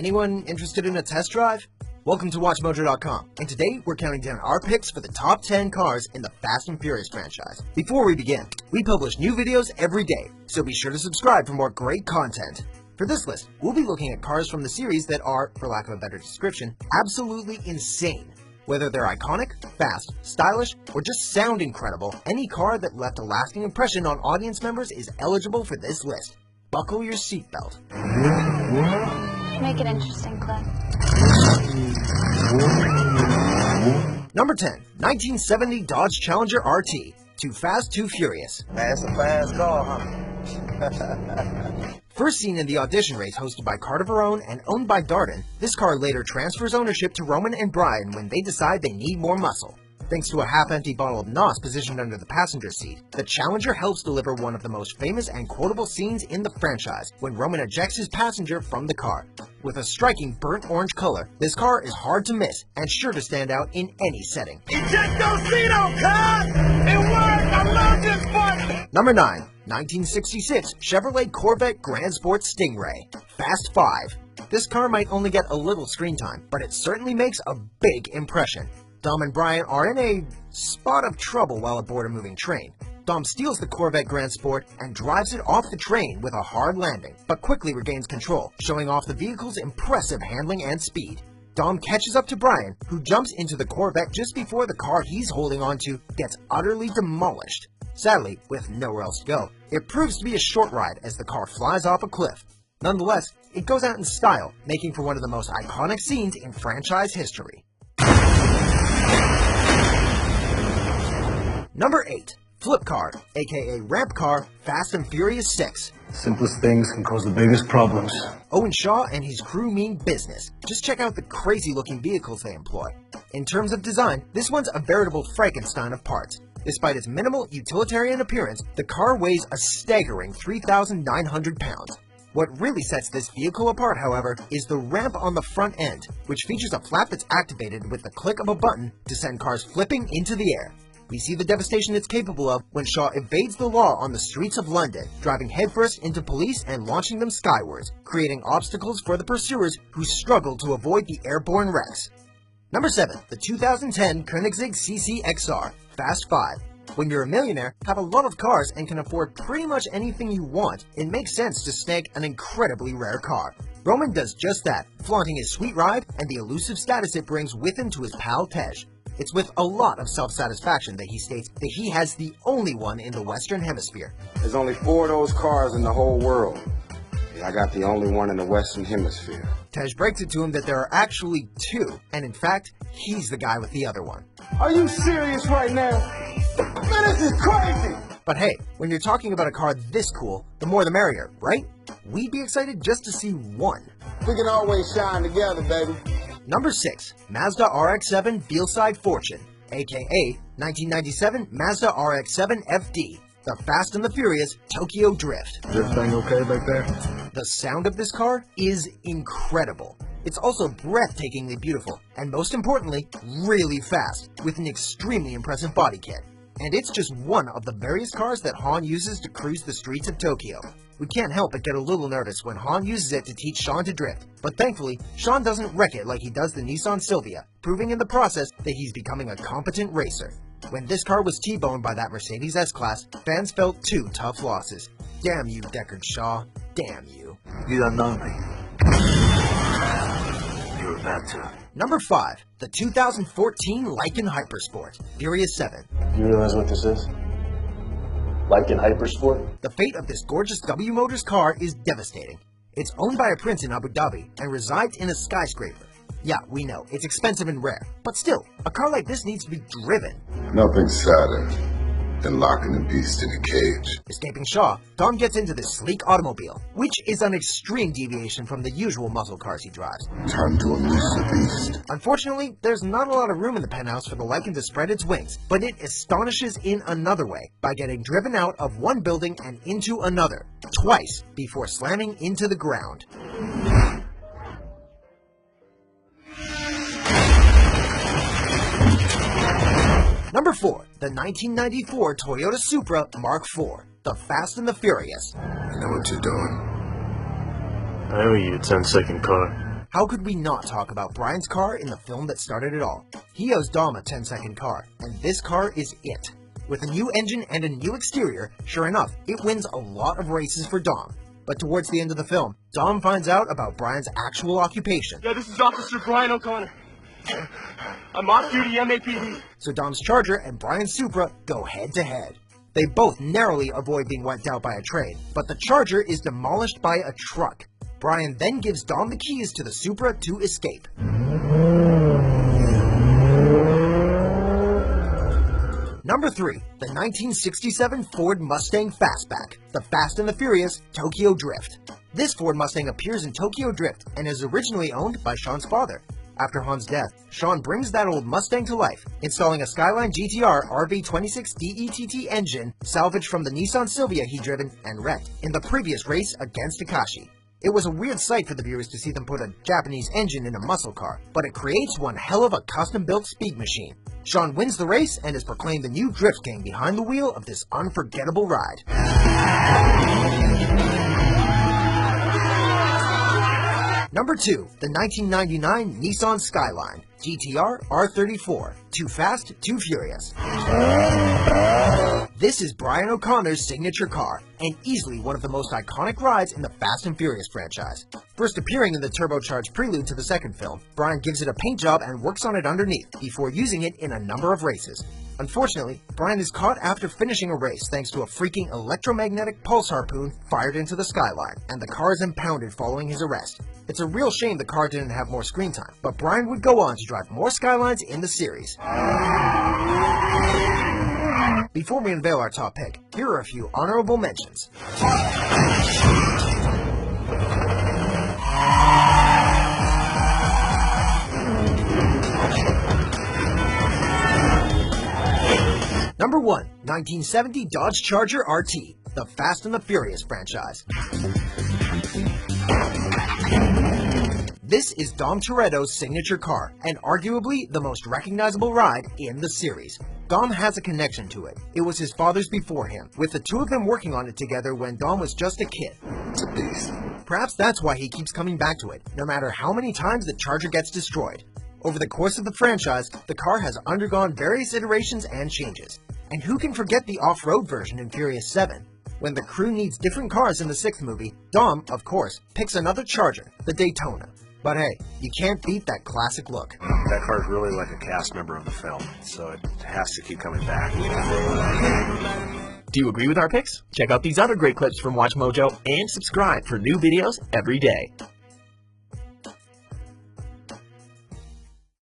Anyone interested in a test drive? Welcome to WatchMojo.com, and today we're counting down our picks for the top 10 cars in the Fast and Furious franchise. Before we begin, we publish new videos every day, so be sure to subscribe for more great content. For this list, we'll be looking at cars from the series that are, for lack of a better description, absolutely insane. Whether they're iconic, fast, stylish, or just sound incredible, any car that left a lasting impression on audience members is eligible for this list. Buckle your seatbelt. Make it interesting, Cliff. Number 10, 1970 Dodge Challenger RT. Too Fast, Too Furious. That's a fast car, huh? First seen in the audition race hosted by Carter Verone and owned by Darden, this car later transfers ownership to Roman and Brian when they decide they need more muscle. Thanks to a half-empty bottle of NOS positioned under the passenger seat, the Challenger helps deliver one of the most famous and quotable scenes in the franchise, when Roman ejects his passenger from the car. With a striking burnt orange color, this car is hard to miss and sure to stand out in any setting. Eject those Vito, cuz! It worked! I love this part! Number 9, 1966 Chevrolet Corvette Grand Sport Stingray. Fast 5. This car might only get a little screen time, but it certainly makes a big impression. Dom and Brian are in a spot of trouble while aboard a moving train. Dom steals the Corvette Grand Sport and drives it off the train with a hard landing, but quickly regains control, showing off the vehicle's impressive handling and speed. Dom catches up to Brian, who jumps into the Corvette just before the car he's holding onto gets utterly demolished. Sadly, with nowhere else to go, it proves to be a short ride as the car flies off a cliff. Nonetheless, it goes out in style, making for one of the most iconic scenes in franchise history. Number 8, Flip Car, aka Ramp Car, Fast and Furious 6. Simplest things can cause the biggest problems. Owen Shaw and his crew mean business. Just check out the crazy-looking vehicles they employ. In terms of design, this one's a veritable Frankenstein of parts. Despite its minimal utilitarian appearance, the car weighs a staggering 3,900 pounds. What really sets this vehicle apart, however, is the ramp on the front end, which features a flap that's activated with the click of a button to send cars flipping into the air. We see the devastation it's capable of when Shaw evades the law on the streets of London, driving headfirst into police and launching them skywards, creating obstacles for the pursuers who struggle to avoid the airborne wrecks. Number 7, the 2010 Koenigsegg CC-XR, Fast 5. When you're a millionaire, have a lot of cars, and can afford pretty much anything you want, it makes sense to snag an incredibly rare car. Roman does just that, flaunting his sweet ride and the elusive status it brings with him to his pal Tej. It's with a lot of self-satisfaction that he states that he has the only one in the Western Hemisphere. There's only 4 of those cars in the whole world. I got the only one in the Western Hemisphere. Tej breaks it to him that there are actually 2, and in fact, he's the guy with the other one. Are you serious right now? Man, this is crazy! But hey, when you're talking about a car this cool, the more the merrier, right? We'd be excited just to see one. We can always shine together, baby. Number 6, Mazda RX-7 Veilside Fortune, aka 1997 Mazda RX-7 FD, the Fast and the Furious Tokyo Drift. Everything okay back there? The sound of this car is incredible. It's also breathtakingly beautiful, and most importantly, really fast, with an extremely impressive body kit. And it's just one of the various cars that Han uses to cruise the streets of Tokyo. We can't help but get a little nervous when Han uses it to teach Sean to drift, but thankfully, Sean doesn't wreck it like he does the Nissan Silvia, proving in the process that he's becoming a competent racer. When this car was T-boned by that Mercedes S-Class, fans felt 2 tough losses. Damn you, Deckard Shaw. Damn you. You don't know me. You're about to. Number 5, the 2014 Lykan Hypersport, Furious 7. You realize what this is? Lykan Hypersport? The fate of this gorgeous W Motors car is devastating. It's owned by a prince in Abu Dhabi and resides in a skyscraper. Yeah, we know, it's expensive and rare, but still, a car like this needs to be driven. Nothing sadder than locking a beast in a cage. Escaping Shaw, Dom gets into this sleek automobile, which is an extreme deviation from the usual muscle cars he drives. Time to unleash the beast. Unfortunately, there's not a lot of room in the penthouse for the Lykan to spread its wings, but it astonishes in another way, by getting driven out of one building and into another, twice, before slamming into the ground. Number 4, the 1994 Toyota Supra Mark IV, the Fast and the Furious. You know what you're doing. I owe you a 10-second car. How could we not talk about Brian's car in the film that started it all? He owes Dom a 10-second car, and this car is it. With a new engine and a new exterior, sure enough, it wins a lot of races for Dom. But towards the end of the film, Dom finds out about Brian's actual occupation. Yeah, this is Officer Brian O'Connor. I'm off-duty MAPD. So Dom's Charger and Brian's Supra go head-to-head. They both narrowly avoid being wiped out by a train, but the Charger is demolished by a truck. Brian then gives Dom the keys to the Supra to escape. Number 3, the 1967 Ford Mustang Fastback, the Fast and the Furious Tokyo Drift. This Ford Mustang appears in Tokyo Drift and is originally owned by Sean's father. After Han's death, Sean brings that old Mustang to life, installing a Skyline GTR RV26 DETT engine salvaged from the Nissan Silvia he'd driven and wrecked in the previous race against Akashi. It was a weird sight for the viewers to see them put a Japanese engine in a muscle car, but it creates one hell of a custom-built speed machine. Sean wins the race and is proclaimed the new Drift King behind the wheel of this unforgettable ride. Number 2, the 1999 Nissan Skyline GTR R34, Too Fast, Too Furious. This is Brian O'Connor's signature car, and easily one of the most iconic rides in the Fast and Furious franchise. First appearing in the turbocharged prelude to the second film, Brian gives it a paint job and works on it underneath before using it in a number of races. Unfortunately, Brian is caught after finishing a race thanks to a freaking electromagnetic pulse harpoon fired into the Skyline, and the car is impounded following his arrest. It's a real shame the car didn't have more screen time, but Brian would go on to drive more Skylines in the series. Before we unveil our top pick, here are a few honorable mentions. Number 1, 1970 Dodge Charger RT, the Fast and the Furious franchise. This is Dom Toretto's signature car, and arguably the most recognizable ride in the series. Dom has a connection to it. It was his father's before him, with the two of them working on it together when Dom was just a kid. It's a beast. Perhaps that's why he keeps coming back to it, no matter how many times the Charger gets destroyed. Over the course of the franchise, the car has undergone various iterations and changes. And who can forget the off-road version in Furious 7? When the crew needs different cars in the 6th movie, Dom, of course, picks another Charger, the Daytona. But hey, you can't beat that classic look. That car's really like a cast member of the film, so it has to keep coming back. Do you agree with our picks? Check out these other great clips from WatchMojo and subscribe for new videos every day.